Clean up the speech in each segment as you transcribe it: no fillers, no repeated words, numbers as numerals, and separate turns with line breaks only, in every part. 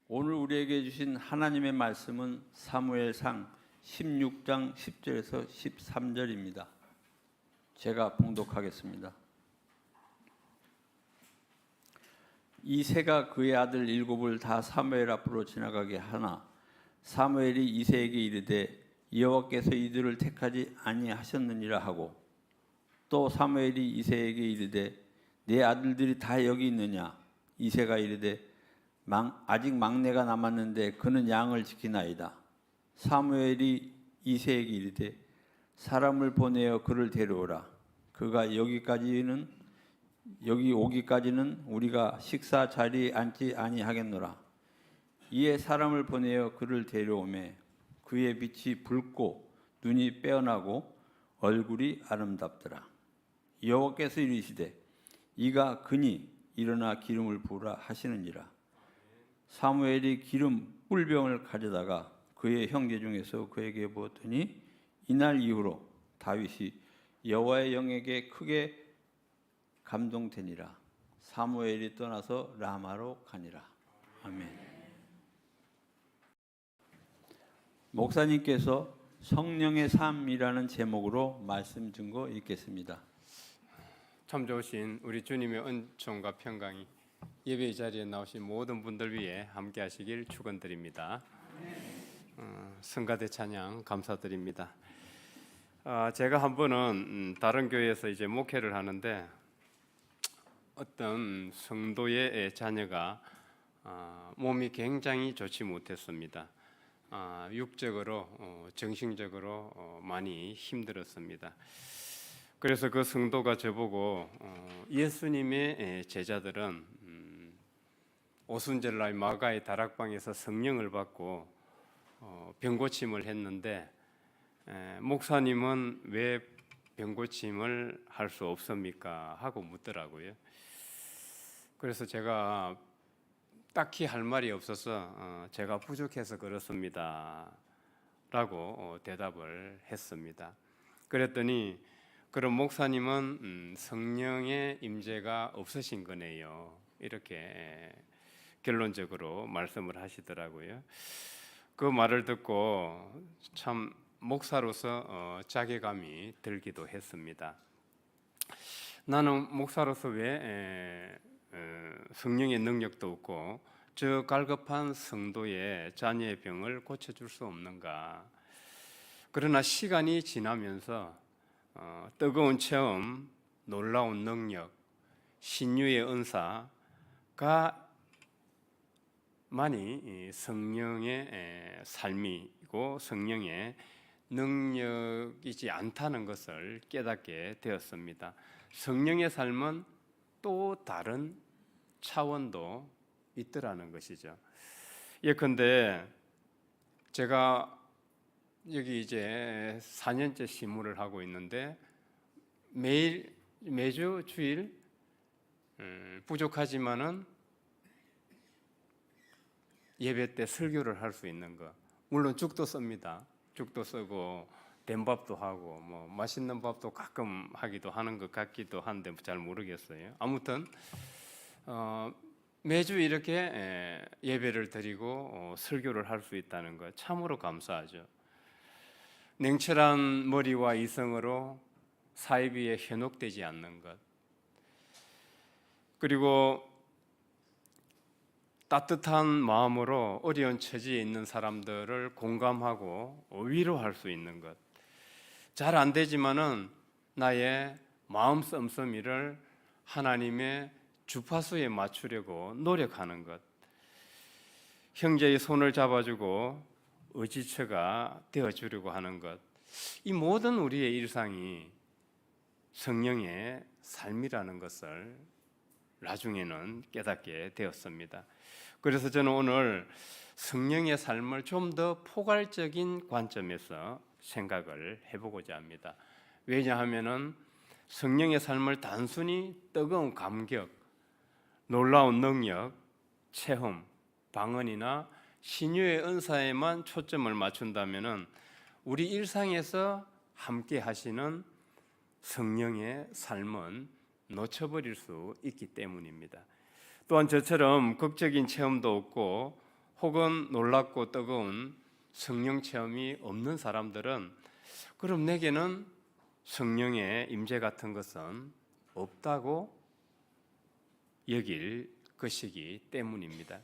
오늘 우리에게 주신 하나님의 말씀은 사무엘상 16장 10절에서 13절입니다. 제가 봉독하겠습니다. 이새가 그의 아들 일곱을 다 사무엘 앞으로 지나가게 하나 사무엘이 이새에게 이르되 여호와께서 이들을 택하지 아니하셨느니라 하고, 또 사무엘이 이새에게 이르되 내 아들들이 다 여기 있느냐? 이새가 이르되 아직 막내가 남았는데 그는 양을 지키나이다. 사무엘이 이새에게 이르되 사람을 보내어 그를 데려오라. 그가 여기 오기까지는 우리가 식사 자리에 앉지 아니하겠노라. 이에 사람을 보내어 그를 데려오매 그의 빛이 붉고 눈이 빼어나고 얼굴이 아름답더라. 여호와께서 이르시되 이가 그니 일어나 기름을 부으라 하시느니라. 사무엘이 기름 뿔병을 가져다가 그의 형제 중에서 그에게 부었더니 이날 이후로 다윗이 여호와의 영에게 크게 감동되니라. 사무엘이 떠나서 라마로 가니라. 아멘. 목사님께서 성령의 삶이라는 제목으로 말씀 증거 읽겠습니다.
참 좋으신 우리 주님의 은총과 평강이 예배의 자리에 나오신 모든 분들 위해 함께 하시길 축원드립니다. 성가대 찬양 감사드립니다. 제가 한 번은 다른 교회에서 이제 목회를 하는데 어떤 성도의 자녀가 몸이 굉장히 좋지 못했습니다. 육적으로 정신적으로 많이 힘들었습니다. 그래서 그 성도가 저보고 예수님의 제자들은 오순절날 마가의 다락방에서 성령을 받고 병고침을 했는데 목사님은 왜 병고침을 할 수 없습니까? 하고 묻더라고요. 그래서 제가 딱히 할 말이 없어서 제가 부족해서 그렇습니다 라고 대답을 했습니다. 그랬더니 그럼 목사님은 성령의 임재가 없으신 거네요, 이렇게 결론적으로 말씀을 하시더라고요. 그 말을 듣고 참 목사로서 자괴감이 들기도 했습니다. 나는 목사로서 왜 성령의 능력도 없고 저 갈급한 성도의 자녀의 병을 고쳐줄 수 없는가? 그러나 시간이 지나면서 뜨거운 체험, 놀라운 능력, 신유의 은사가 많이 성령의 삶이고 성령의 능력이지 않다는 것을 깨닫게 되었습니다. 성령의 삶은 또 다른 차원도 있더라는 것이죠. 예컨대 제가 여기 이제 4년째 시무를 하고 있는데 매주 주일 부족하지만은 예배 때 설교를 할 수 있는 거, 물론 죽도 씁니다. 죽도 쓰고 된밥도 하고 뭐 맛있는 밥도 가끔 하기도 하는 것 같기도 한데 잘 모르겠어요. 아무튼 매주 이렇게 예배를 드리고 설교를 할 수 있다는 것 참으로 감사하죠. 냉철한 머리와 이성으로 사이비에 현혹되지 않는 것, 그리고 따뜻한 마음으로 어려운 처지에 있는 사람들을 공감하고 위로할 수 있는 것, 잘 안 되지만은 나의 마음 씀씀이를 하나님의 주파수에 맞추려고 노력하는 것, 형제의 손을 잡아주고 의지처가 되어주려고 하는 것, 이 모든 우리의 일상이 성령의 삶이라는 것을 나중에는 깨닫게 되었습니다. 그래서 저는 오늘 성령의 삶을 좀 더 포괄적인 관점에서 생각을 해보고자 합니다. 왜냐하면 성령의 삶을 단순히 뜨거운 감격, 놀라운 능력, 체험, 방언이나 신유의 은사에만 초점을 맞춘다면 우리 일상에서 함께 하시는 성령의 삶은 놓쳐버릴 수 있기 때문입니다. 또한 저처럼 극적인 체험도 없고 혹은 놀랍고 뜨거운 성령 체험이 없는 사람들은 그럼 내게는 성령의 임재 같은 것은 없다고 여길 것이기 때문입니다.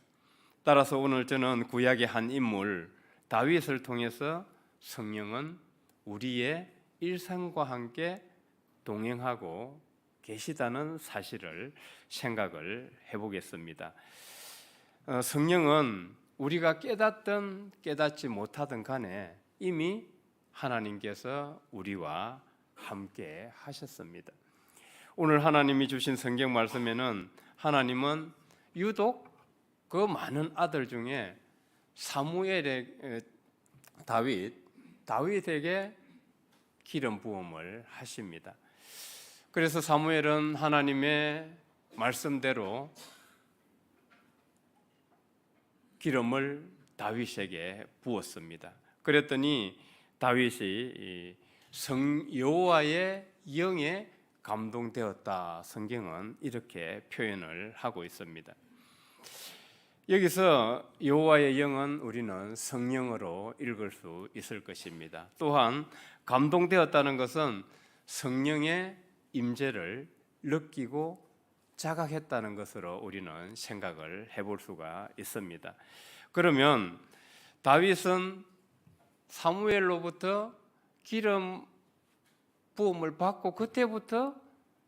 따라서 오늘 저는 구약의 한 인물 다윗을 통해서 성령은 우리의 일상과 함께 동행하고 계시다는 사실을 생각을 해보겠습니다. 성령은 우리가 깨닫든 깨닫지 못하든 간에 이미 하나님께서 우리와 함께 하셨습니다. 오늘 하나님이 주신 성경 말씀에는 하나님은 유독 그 많은 아들 중에 사무엘의 다윗에게 기름 부음을 하십니다. 그래서 사무엘은 하나님의 말씀대로 기름을 다윗에게 부었습니다. 그랬더니 다윗이 여호와의 영에 감동되었다. 성경은 이렇게 표현을 하고 있습니다. 여기서 여호와의 영은 우리는 성령으로 읽을 수 있을 것입니다. 또한 감동되었다는 것은 성령의 임재를 느끼고 자각했다는 것으로 우리는 생각을 해볼 수가 있습니다. 그러면 다윗은 사무엘로부터 기름 부음을 받고 그때부터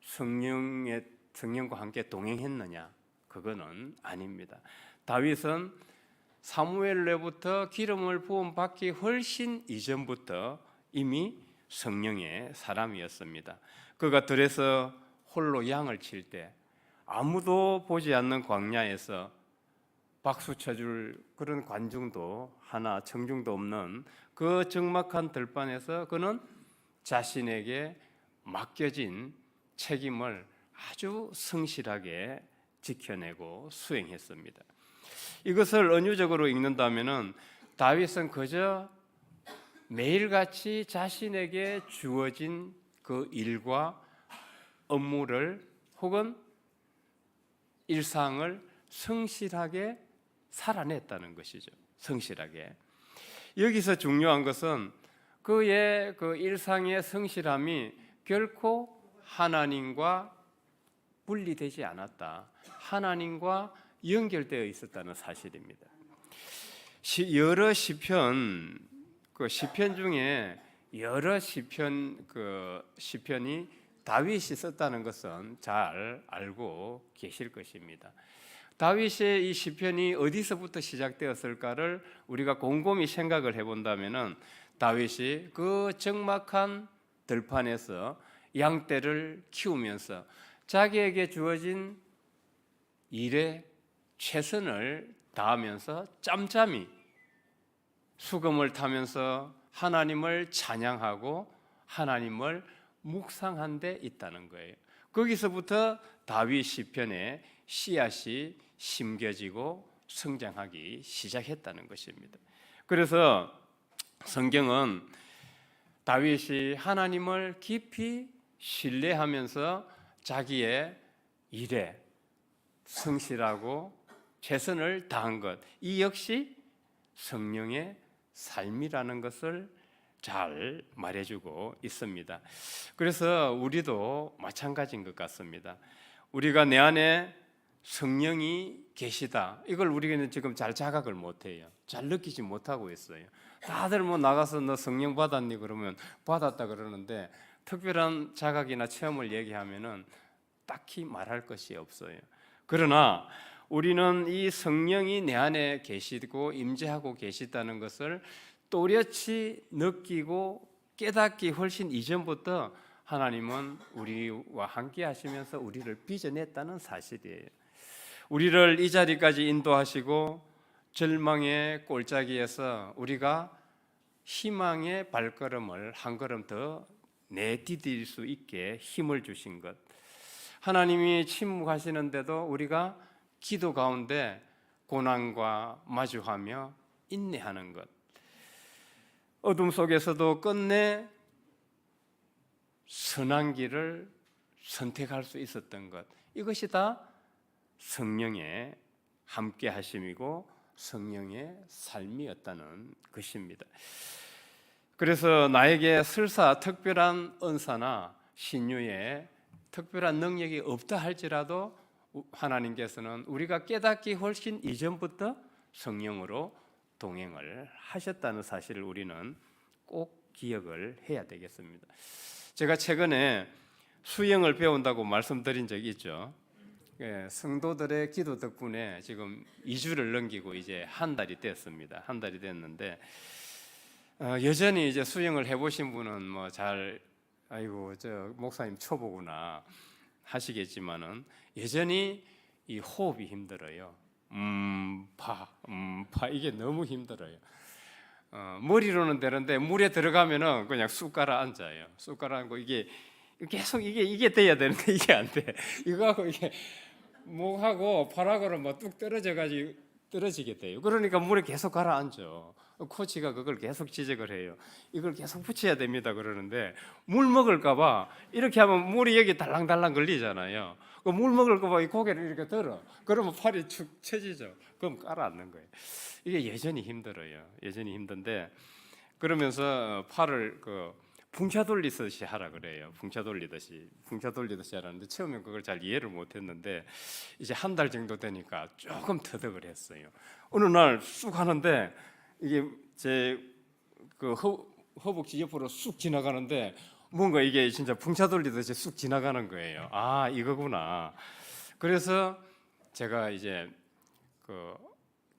성령과 함께 동행했느냐? 그거는 아닙니다. 다윗은 사무엘로부터 기름을 부음 받기 훨씬 이전부터 이미 성령의 사람이었습니다. 그가 들에서 홀로 양을 칠 때 아무도 보지 않는 광야에서 박수 쳐줄 그런 관중도 하나 청중도 없는 그 적막한 들판에서 그는 자신에게 맡겨진 책임을 아주 성실하게 지켜내고 수행했습니다. 이것을 은유적으로 읽는다면은 다윗은 그저 매일같이 자신에게 주어진 그 일과 업무를 혹은 일상을 성실하게 살아냈다는 것이죠. 성실하게. 여기서 중요한 것은 그의 그 일상의 성실함이 결코 하나님과 분리되지 않았다. 하나님과 연결되어 있었다는 사실입니다. 여러 시편 시편 중에 여러 시편이 다윗이 썼다는 것은 잘 알고 계실 것입니다. 다윗의 이 시편이 어디서부터 시작되었을까를 우리가 곰곰이 생각을 해본다면은 다윗이 그 적막한 들판에서 양떼를 키우면서 자기에게 주어진 일에 최선을 다하면서 짬짬이 수금을 타면서 하나님을 찬양하고 하나님을 묵상한 데 있다는 거예요. 거기서부터 다윗 시편의 씨앗이 심겨지고 성장하기 시작했다는 것입니다. 그래서 성경은 다윗이 하나님을 깊이 신뢰하면서 자기의 일에 성실하고 최선을 다한 것, 이 역시 성령의 삶이라는 것을 잘 말해주고 있습니다. 그래서 우리도 마찬가지인 것 같습니다. 우리가 내 안에 성령이 계시다, 이걸 우리는 지금 잘 자각을 못해요. 잘 느끼지 못하고 있어요. 다들 뭐 나가서 너 성령 받았니? 그러면 받았다 그러는데 특별한 자각이나 체험을 얘기하면은 딱히 말할 것이 없어요. 그러나 우리는 이 성령이 내 안에 계시고 임재하고 계시다는 것을 또렷이 느끼고 깨닫기 훨씬 이전부터 하나님은 우리와 함께 하시면서 우리를 빚어냈다는 사실이에요. 우리를 이 자리까지 인도하시고 절망의 골짜기에서 우리가 희망의 발걸음을 한 걸음 더 내디딜 수 있게 힘을 주신 것, 하나님이 침묵하시는데도 우리가 기도 가운데 고난과 마주하며 인내하는 것, 어둠 속에서도 끝내 선한 길을 선택할 수 있었던 것, 이것이 다 성령의 함께 하심이고 성령의 삶이었다는 것입니다. 그래서 나에게 설사 특별한 은사나 신유의 특별한 능력이 없다 할지라도 하나님께서는 우리가 깨닫기 훨씬 이전부터 성령으로 동행을 하셨다는 사실을 우리는 꼭 기억을 해야 되겠습니다. 제가 최근에 수영을 배운다고 말씀드린 적이 있죠. 성도들의 기도 덕분에 지금 2주를 넘기고 이제 한 달이 됐습니다. 한 달이 됐는데 여전히 이제 수영을 해보신 분은 뭐 잘 아이고 저 목사님 초보구나 하시겠지만은 여전히 이 호흡이 힘들어요. 파 이게 너무 힘들어요. 머리로는 되는데 물에 들어가면은 그냥 쑥 가라앉아요. 쑥 가라앉고 이게 계속 이게 돼야 되는데 이게 안 돼. 이거하고 이게 목하고 발하고는 뭐 뚝 떨어져가지고 떨어지게 돼요. 그러니까 물에 계속 가라앉아. 코치가 그걸 계속 지적을 해요. 이걸 계속 붙여야 됩니다. 그러는데 물 먹을까봐 이렇게 하면 물이 여기 달랑달랑 걸리잖아요. 물 먹을까봐 이 고개를 이렇게 들어. 그러면 팔이 축 처지죠. 그럼 깔아앉는 거예요. 이게 여전히 힘들어요. 여전히 힘든데 그러면서 팔을 풍차 돌리듯이 하라 그래요. 풍차 돌리듯이 하라는데 처음엔 그걸 잘 이해를 못했는데 이제 한 달 정도 되니까 조금 터득을 했어요. 어느 날 쑥 하는데 이게 제 허벅지 옆으로 쑥 지나가는데 뭔가 이게 진짜 풍차 돌리듯이 쑥 지나가는 거예요. 아 이거구나. 그래서 제가 이제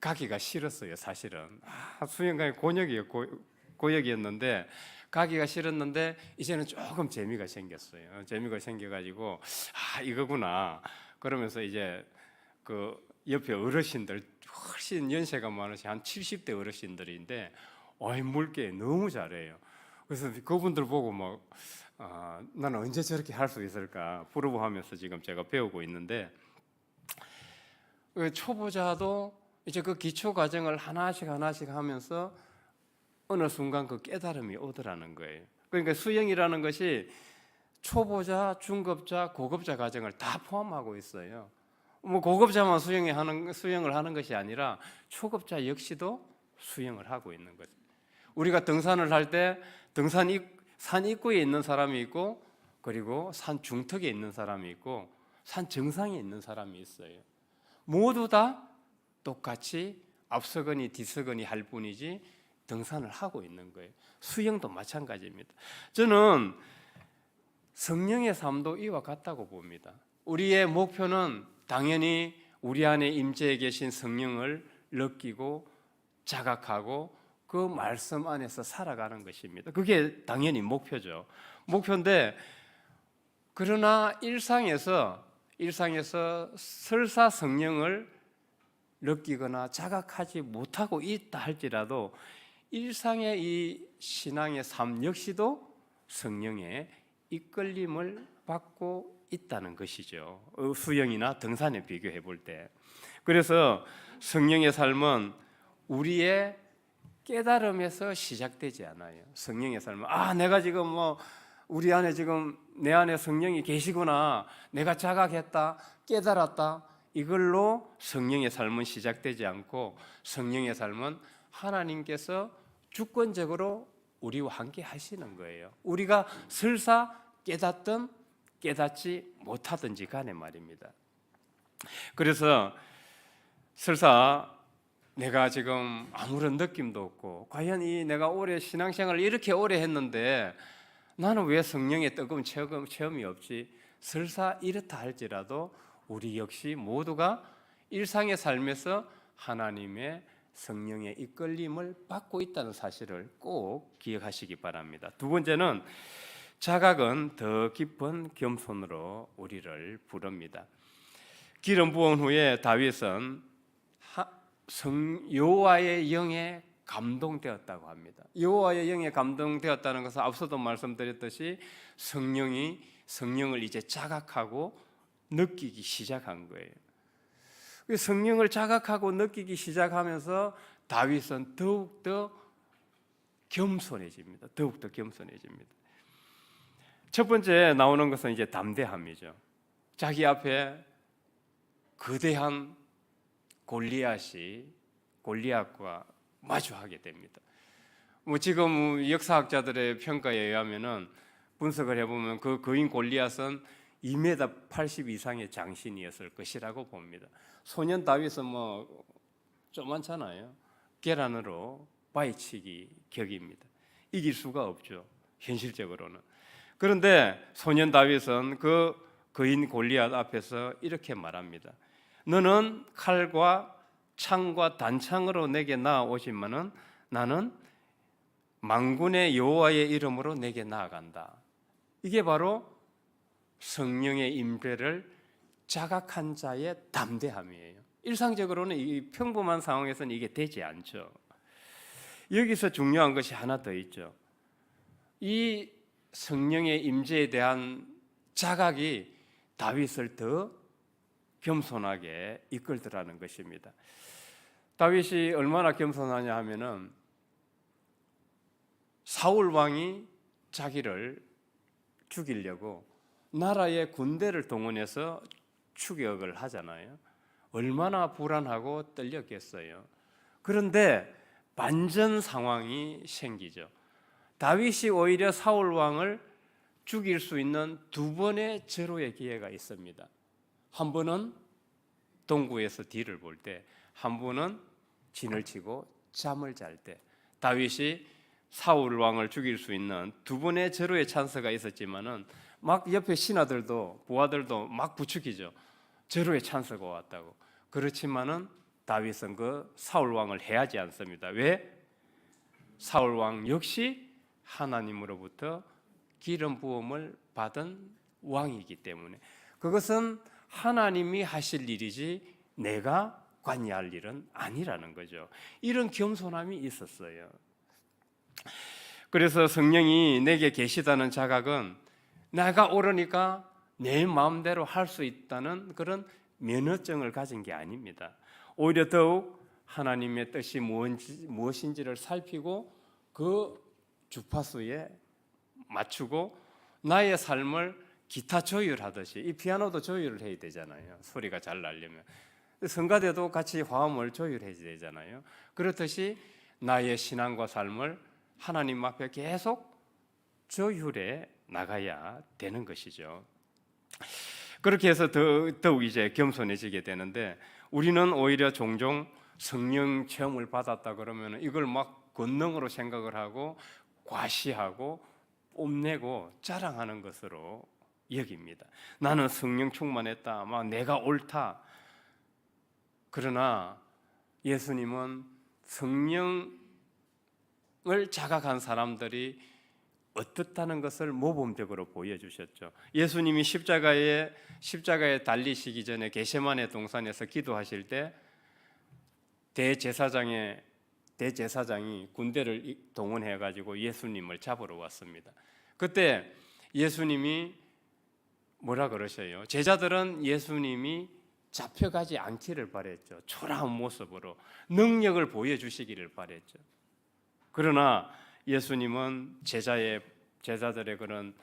가기가 싫었어요. 사실은 수영장이 고역이었는데 가기가 싫었는데 이제는 조금 재미가 생겼어요. 재미가 생겨가지고 이거구나. 그러면서 이제 옆에 어르신들 훨씬 연세가 많으신 한 70대 어르신들인데 물개 너무 잘해요. 그래서 그분들 보고 나는 언제 저렇게 할 수 있을까 부러워하면서 지금 제가 배우고 있는데 초보자도 이제 그 기초 과정을 하나씩 하면서 어느 순간 그 깨달음이 오더라는 거예요. 그러니까 수영이라는 것이 초보자, 중급자, 고급자 과정을 다 포함하고 있어요. 뭐 고급자만 수영을 하는 것이 아니라 초급자 역시도 수영을 하고 있는 거죠. 우리가 등산을 할 때 산 입구에 있는 사람이 있고 그리고 산 중턱에 있는 사람이 있고 산 정상에 있는 사람이 있어요. 모두 다 똑같이 앞서거니 뒤서거니 할 뿐이지 등산을 하고 있는 거예요. 수영도 마찬가지입니다. 저는 성령의 삶도 이와 같다고 봅니다. 우리의 목표는 당연히 우리 안에 임재해 계신 성령을 느끼고 자각하고 그 말씀 안에서 살아가는 것입니다. 그게 당연히 목표죠. 목표인데 그러나 일상에서 설사 성령을 느끼거나 자각하지 못하고 있다 할지라도 일상의 이 신앙의 삶 역시도 성령의 이끌림을 받고 있다는 것이죠. 수영이나 등산에 비교해 볼 때. 그래서 성령의 삶은 우리의 깨달음에서 시작되지 않아요. 성령의 삶은 내가 지금 우리 안에 지금 내 안에 성령이 계시구나. 내가 자각했다. 깨달았다. 이걸로 성령의 삶은 시작되지 않고 성령의 삶은 하나님께서 주권적으로 우리와 함께 하시는 거예요. 우리가 설사 깨닫든 깨닫지 못하든지 간에 말입니다. 그래서 설사 내가 지금 아무런 느낌도 없고 과연 내가 올해 신앙생활을 이렇게 오래 했는데 나는 왜 성령의 뜨거운 체험이 없지? 설사 이렇다 할지라도 우리 역시 모두가 일상의 삶에서 하나님의 성령의 이끌림을 받고 있다는 사실을 꼭 기억하시기 바랍니다. 두 번째는 자각은 더 깊은 겸손으로 우리를 부릅니다. 기름 부은 후에 다윗은 여호와의 영에 감동되었다고 합니다. 여호와의 영에 감동되었다는 것은 앞서도 말씀드렸듯이 성령을 이제 자각하고 느끼기 시작한 거예요. 성령을 자각하고 느끼기 시작하면서 다윗은 더욱더 겸손해집니다. 첫 번째 나오는 것은 이제 담대함이죠. 자기 앞에 거대한 골리앗이 골리앗과 마주하게 됩니다. 뭐 지금 역사학자들의 평가에 의하면은 분석을 해보면 그 거인 골리앗은 2m 80 이상의 장신이었을 것이라고 봅니다. 소년 다윗은 뭐 조만잖아요. 계란으로 바위치기 격입니다. 이길 수가 없죠. 현실적으로는. 그런데 소년 다윗은 그 거인 골리앗 앞에서 이렇게 말합니다. 너는 칼과 창과 단창으로 내게 나아오지만은 나는 만군의 여호와의 이름으로 내게 나아간다. 이게 바로 성령의 임재를 자각한 자의 담대함이에요. 일상적으로는 이 평범한 상황에서는 이게 되지 않죠. 여기서 중요한 것이 하나 더 있죠. 이 성령의 임재에 대한 자각이 다윗을 더 겸손하게 이끌더라는 것입니다. 다윗이 얼마나 겸손하냐 하면은 사울 왕이 자기를 죽이려고 나라의 군대를 동원해서 추격을 하잖아요. 얼마나 불안하고 떨렸겠어요. 그런데 반전 상황이 생기죠. 다윗이 오히려 사울 왕을 죽일 수 있는 두 번의 절호의 기회가 있습니다. 한 번은 동구에서 뒤를 볼 때, 한 번은 진을 치고 잠을 잘 때. 다윗이 사울 왕을 죽일 수 있는 두 번의 절호의 찬스가 있었지만은 막 옆에 신하들도 부하들도 막 부추기죠. 절호의 찬스가 왔다고. 그렇지만은 다윗은 그 사울 왕을 해하지 않습니다. 왜? 사울 왕 역시 하나님으로부터 기름 부음을 받은 왕이기 때문에 그것은 하나님이 하실 일이지 내가 관여할 일은 아니라는 거죠. 이런 겸손함이 있었어요. 그래서 성령이 내게 계시다는 자각은 내가 옳으니까 내 마음대로 할 수 있다는 그런 면허증을 가진 게 아닙니다. 오히려 더욱 하나님의 뜻이 무엇인지를 살피고 그 주파수에 맞추고 나의 삶을 기타 조율하듯이 이 피아노도 조율을 해야 되잖아요. 소리가 잘 나려면. 성가대도 같이 화음을 조율해야 되잖아요. 그렇듯이 나의 신앙과 삶을 하나님 앞에 계속 조율해 나가야 되는 것이죠. 그렇게 해서 더욱 이제 겸손해지게 되는데 우리는 오히려 종종 성령 체험을 받았다 그러면 이걸 막 권능으로 생각을 하고 과시하고 뽐내고 자랑하는 것으로 여깁니다. 나는 성령 충만했다. 막 내가 옳다. 그러나 예수님은 성령을 자각한 사람들이 어떻다는 것을 모범적으로 보여주셨죠. 예수님이 십자가에 달리시기 전에 겟세마네 동산에서 기도하실 때 대제사장이 군대를 동원해 가지고 예수님을 잡으러 왔습니다. 그때 예수님이 뭐라 그러셔요? 제자들은 예수님이 잡혀가지 않기를 바랬죠. 초라한 모습으로 능력을 보여주시기를 바랬죠. 그러나 예수님은 제자들의 그런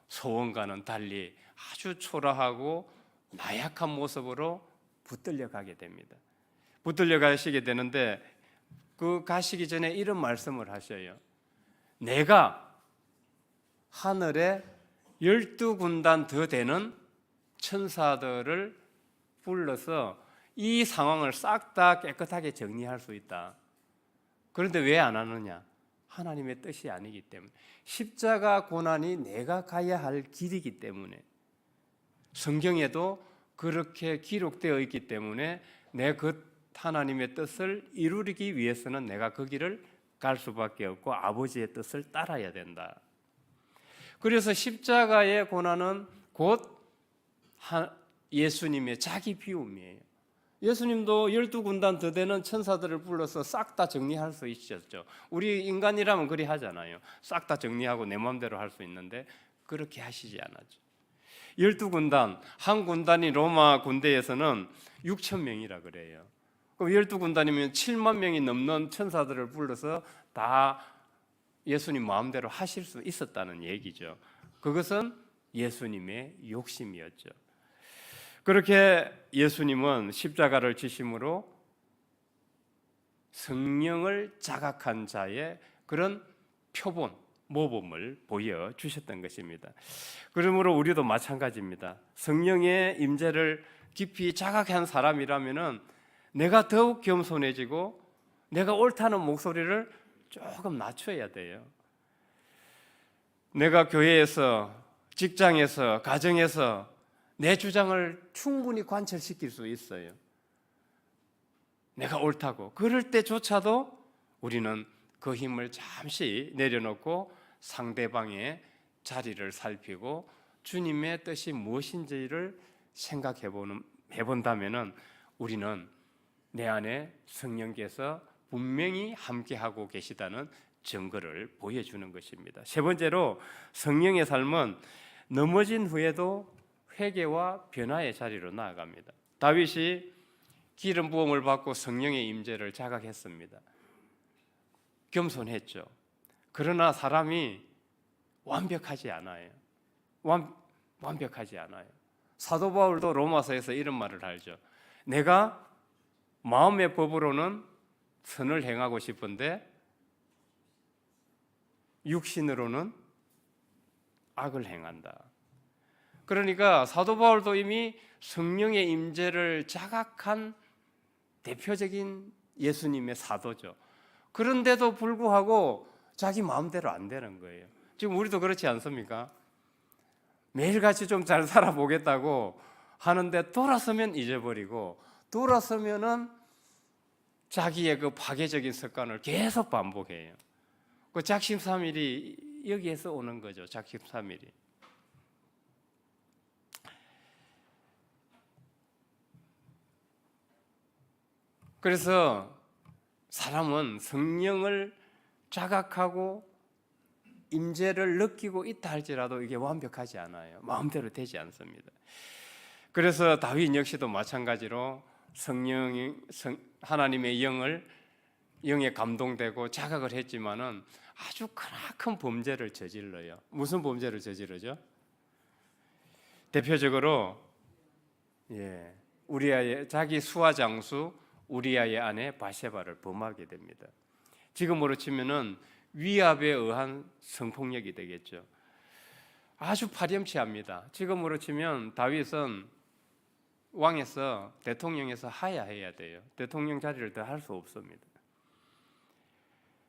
소원과는 달리 아주 초라하고 나약한 모습으로 붙들려 가게 됩니다. 붙들려 가시게 되는데 그 가시기 전에 이런 말씀을 하셔요. 내가 하늘에 12군단 더 되는 천사들을 불러서 이 상황을 싹 다 깨끗하게 정리할 수 있다. 그런데 왜 안 하느냐? 하나님의 뜻이 아니기 때문에 십자가 고난이 내가 가야 할 길이기 때문에 성경에도 그렇게 기록되어 있기 때문에 내 그 하나님의 뜻을 이루기 위해서는 내가 그 길을 갈 수밖에 없고 아버지의 뜻을 따라야 된다. 그래서 십자가의 고난은 곧 예수님의 자기 비움이에요. 예수님도 12군단 더 되는 천사들을 불러서 싹 다 정리할 수 있었죠. 우리 인간이라면 그리 하잖아요. 싹 다 정리하고 내 마음대로 할 수 있는데 그렇게 하시지 않았죠. 12군단, 한 군단이 로마 군대에서는 6천 명이라 그래요. 그럼 12군단이면 7만 명이 넘는 천사들을 불러서 다 예수님 마음대로 하실 수 있었다는 얘기죠. 그것은 예수님의 욕심이었죠. 그렇게 예수님은 십자가를 지심으로 성령을 자각한 자의 그런 표본, 모범을 보여주셨던 것입니다. 그러므로 우리도 마찬가지입니다. 성령의 임재를 깊이 자각한 사람이라면 내가 더욱 겸손해지고 내가 옳다는 목소리를 조금 낮춰야 돼요. 내가 교회에서, 직장에서, 가정에서 내 주장을 충분히 관철시킬 수 있어요. 내가 옳다고. 그럴 때조차도 우리는 그 힘을 잠시 내려놓고 상대방의 자리를 살피고 주님의 뜻이 무엇인지를 생각해 본다면 우리는 내 안에 성령께서 분명히 함께하고 계시다는 증거를 보여주는 것입니다. 세 번째로 성령의 삶은 넘어진 후에도 회개와 변화의 자리로 나아갑니다. 다윗이 기름 부음을 받고 성령의 임재를 자각했습니다. 겸손했죠. 그러나 사람이 완벽하지 않아요. 완벽하지 않아요. 사도 바울도 로마서에서 이런 말을 하죠. 내가 마음의 법으로는 선을 행하고 싶은데 육신으로는 악을 행한다. 그러니까 사도 바울도 이미 성령의 임재를 자각한 대표적인 예수님의 사도죠. 그런데도 불구하고 자기 마음대로 안 되는 거예요. 지금 우리도 그렇지 않습니까? 매일같이 좀 잘 살아보겠다고 하는데 돌아서면 잊어버리고 돌아서면은 자기의 그 파괴적인 습관을 계속 반복해요. 그 작심삼일이 여기에서 오는 거죠. 작심삼일이. 그래서 사람은 성령을 자각하고 임재를 느끼고 있다 할지라도 이게 완벽하지 않아요. 마음대로 되지 않습니다. 그래서 다윗 역시도 마찬가지로 하나님의 영에 감동되고 자각을 했지만은 아주 크나큰 범죄를 저질러요. 무슨 범죄를 저지르죠? 대표적으로 우리아의 자기 수하 장수 우리아의 아내 바세바를 범하게 됩니다. 지금으로 치면은 위압에 의한 성폭력이 되겠죠. 아주 파렴치합니다. 지금으로 치면 다윗은 왕에서 대통령에서 하야해야 돼요. 대통령 자리를 더 할 수 없습니다.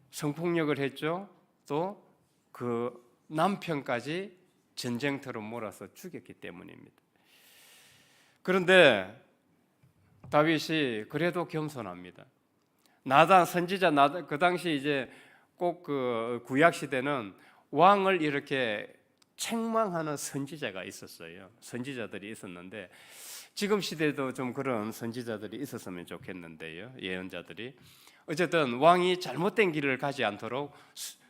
성폭력을 했죠. 또 그 남편까지 전쟁터로 몰아서 죽였기 때문입니다. 그런데 다윗이 그래도 겸손합니다. 나단 선지자 나단, 그 당시 이제 꼭 그 구약 시대는 왕을 이렇게 책망하는 선지자가 있었어요. 선지자들이 있었는데 지금 시대도 좀 그런 선지자들이 있었으면 좋겠는데요. 예언자들이. 어쨌든 왕이 잘못된 길을 가지 않도록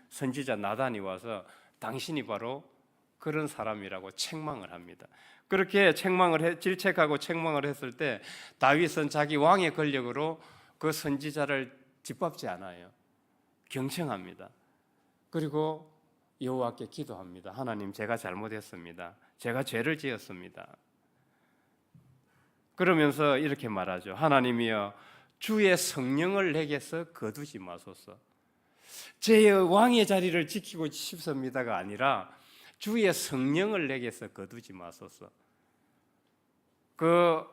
선지자 나단이 와서 당신이 바로 그런 사람이라고 책망을 합니다. 그렇게 질책하고 책망을 했을 때 다윗은 자기 왕의 권력으로 그 선지자를 짓밟지 않아요. 경청합니다. 그리고 여호와께 기도합니다. 하나님, 제가 잘못했습니다. 제가 죄를 지었습니다. 그러면서 이렇게 말하죠. 하나님이여, 주의 성령을 내게서 거두지 마소서. 제 왕의 자리를 지키고 싶습니다가 아니라 주의 성령을 내게서 거두지 마소서. 그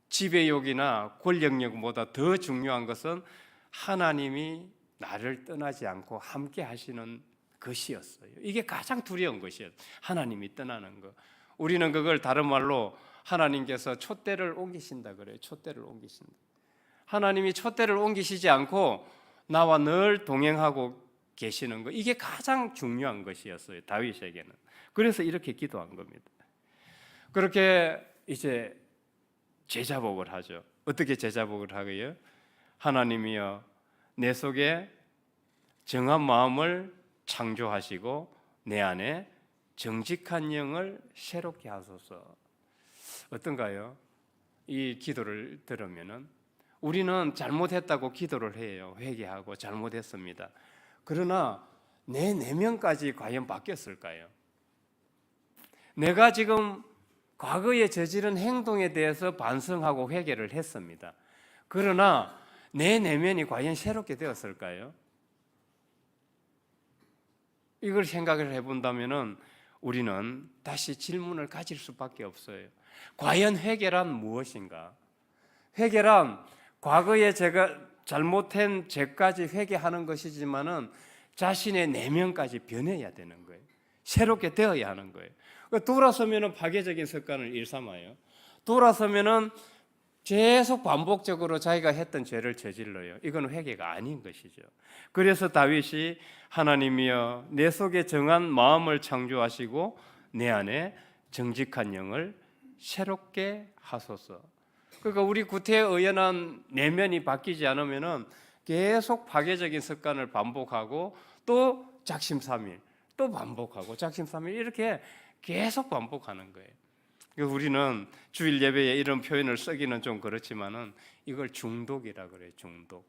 지배욕이나 권력욕보다 더 중요한 것은 하나님이 나를 떠나지 않고 함께 하시는 것이었어요. 이게 가장 두려운 것이었어요. 하나님이 떠나는 것. 우리는 그걸 다른 말로 하나님께서 촛대를 옮기신다 그래요. 촛대를 옮기신다. 하나님이 촛대를 옮기시지 않고 나와 늘 동행하고 계시는 것. 이게 가장 중요한 것이었어요. 다윗에게는. 그래서 이렇게 기도한 겁니다. 그렇게 이제 제자복을 하죠. 어떻게 제자복을 하고요? 하나님이여, 내 속에 정한 마음을 창조하시고 내 안에 정직한 영을 새롭게 하소서. 어떤가요? 이 기도를 들으면은 우리는 잘못했다고 기도를 해요. 회개하고 잘못했습니다. 그러나 내 내면까지 과연 바뀌었을까요? 내가 지금 과거에 저지른 행동에 대해서 반성하고 회개를 했습니다. 그러나 내 내면이 과연 새롭게 되었을까요? 이걸 생각을 해본다면은 우리는 다시 질문을 가질 수밖에 없어요. 과연 회개란 무엇인가? 회개란 과거에 제가 잘못한 죄까지 회개하는 것이지만은 자신의 내면까지 변해야 되는 거예요. 새롭게 되어야 하는 거예요. 돌아서면은 파괴적인 습관을 일삼아요. 돌아서면은 계속 반복적으로 자기가 했던 죄를 저질러요. 이건 회개가 아닌 것이죠. 그래서 다윗이 하나님이여 내 속에 정한 마음을 창조하시고 내 안에 정직한 영을 새롭게 하소서. 그러니까 우리 구태의연한 내면이 바뀌지 않으면은 계속 파괴적인 습관을 반복하고 또 작심삼일 또 반복하고 작심삼일 이렇게 계속 반복하는 거예요. 우리는 주일 예배에 이런 표현을 쓰기는 좀 그렇지만은 이걸 중독이라 그래요. 중독.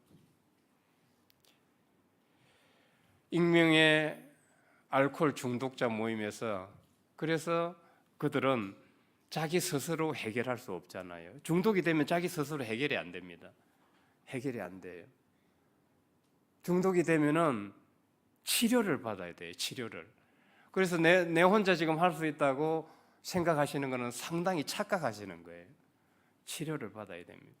익명의 알코올 중독자 모임에서 그래서 그들은 자기 스스로 해결할 수 없잖아요. 중독이 되면 자기 스스로 해결이 안 됩니다. 해결이 안 돼요. 중독이 되면은 치료를 받아야 돼요. 치료를. 그래서 내 혼자 지금 할 수 있다고 생각하시는 것은 상당히 착각하시는 거예요. 치료를 받아야 됩니다.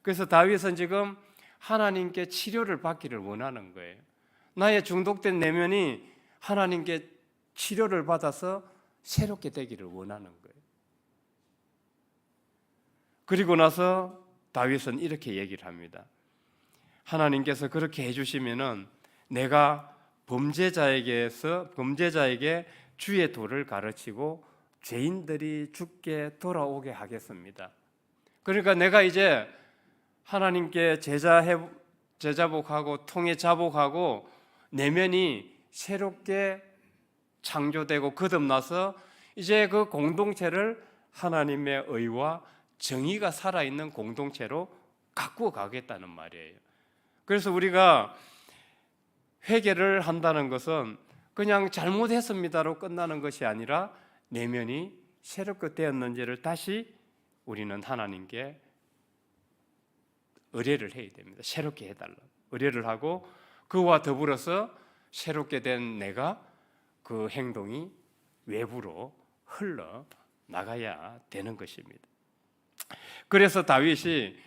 그래서 다윗은 지금 하나님께 치료를 받기를 원하는 거예요. 나의 중독된 내면이 하나님께 치료를 받아서 새롭게 되기를 원하는 거예요. 그리고 나서 다윗은 이렇게 얘기를 합니다. 하나님께서 그렇게 해주시면은 내가 범죄자에게 주의 도를 가르치고 죄인들이 죽게 돌아오게 하겠습니다. 그러니까 내가 이제 하나님께 제자복하고 통해 자복하고 내면이 새롭게 창조되고 거듭나서 이제 그 공동체를 하나님의 의와 정의가 살아있는 공동체로 가꾸어 가겠다는 말이에요. 그래서 우리가 회개를 한다는 것은 그냥 잘못했습니다로 끝나는 것이 아니라 내면이 새롭게 되었는지를 다시 우리는 하나님께 의뢰를 해야 됩니다. 새롭게 해달라. 의뢰를 하고 그와 더불어서 새롭게 된 내가 그 행동이 외부로 흘러 나가야 되는 것입니다. 그래서 다윗이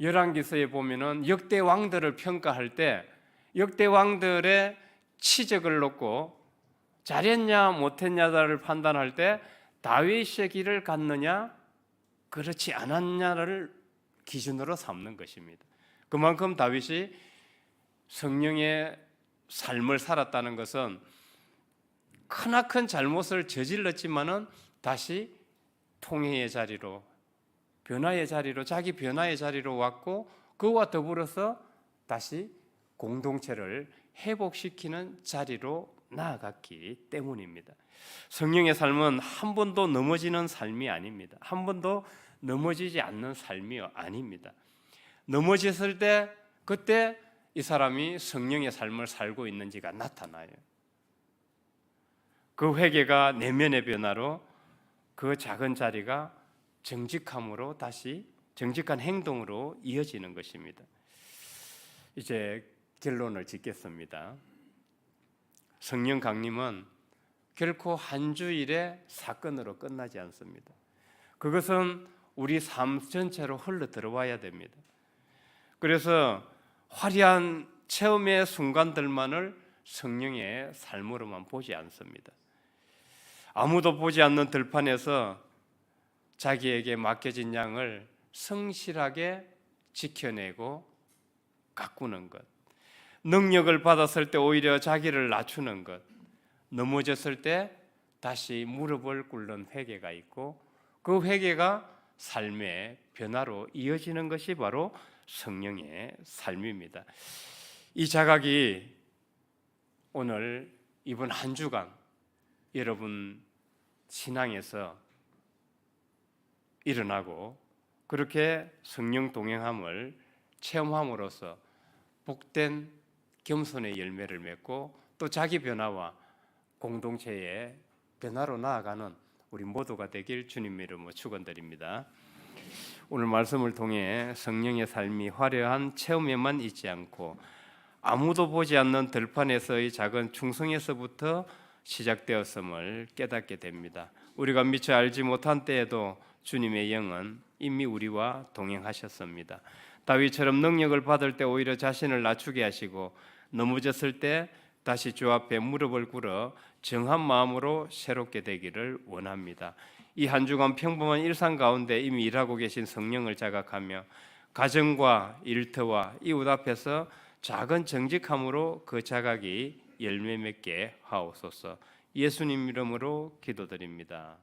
열왕기서에 보면은 역대 왕들을 평가할 때 역대 왕들의 치적을 놓고 잘했냐 못했냐를 판단할 때 다윗의 길을 갔느냐 그렇지 않았냐를 기준으로 삼는 것입니다. 그만큼 다윗이 성령의 삶을 살았다는 것은 크나큰 잘못을 저질렀지만은 다시 통회의 자리로 변화의 자리로 자기 변화의 자리로 왔고 그와 더불어서 다시 공동체를 회복시키는 자리로 나아갔기 때문입니다. 성령의 삶은 한 번도 넘어지는 삶이 아닙니다. 한 번도 넘어지지 않는 삶이 아닙니다. 넘어졌을 때 그때 이 사람이 성령의 삶을 살고 있는지가 나타나요. 그 회개가 내면의 변화로 그 작은 자리가 정직함으로 다시 정직한 행동으로 이어지는 것입니다. 이제 결론을 짓겠습니다. 성령 강림은 결코 한 주일의 사건으로 끝나지 않습니다. 그것은 우리 삶 전체로 흘러 들어와야 됩니다. 그래서 화려한 체험의 순간들만을 성령의 삶으로만 보지 않습니다. 아무도 보지 않는 들판에서 자기에게 맡겨진 양을 성실하게 지켜내고 가꾸는 것, 능력을 받았을 때 오히려 자기를 낮추는 것, 넘어졌을 때 다시 무릎을 꿇는 회개가 있고 그 회개가 삶의 변화로 이어지는 것이 바로 성령의 삶입니다. 이 자각이 오늘 이번 한 주간 여러분 신앙에서 일어나고 그렇게 성령 동행함을 체험함으로써 복된 겸손의 열매를 맺고 또 자기 변화와 공동체의 변화로 나아가는 우리 모두가 되길 주님 이름으로 축원드립니다. 오늘 말씀을 통해 성령의 삶이 화려한 체험에만 있지 않고 아무도 보지 않는 들판에서의 작은 충성에서부터 시작되었음을 깨닫게 됩니다. 우리가 미처 알지 못한 때에도 주님의 영은 이미 우리와 동행하셨습니다. 다윗처럼 능력을 받을 때 오히려 자신을 낮추게 하시고 넘어졌을 때 다시 주 앞에 무릎을 꿇어 정한 마음으로 새롭게 되기를 원합니다. 이 한 주간 평범한 일상 가운데 이미 일하고 계신 성령을 자각하며 가정과 일터와 이웃 앞에서 작은 정직함으로 그 자각이 열매 맺게 하옵소서. 예수님 이름으로 기도드립니다.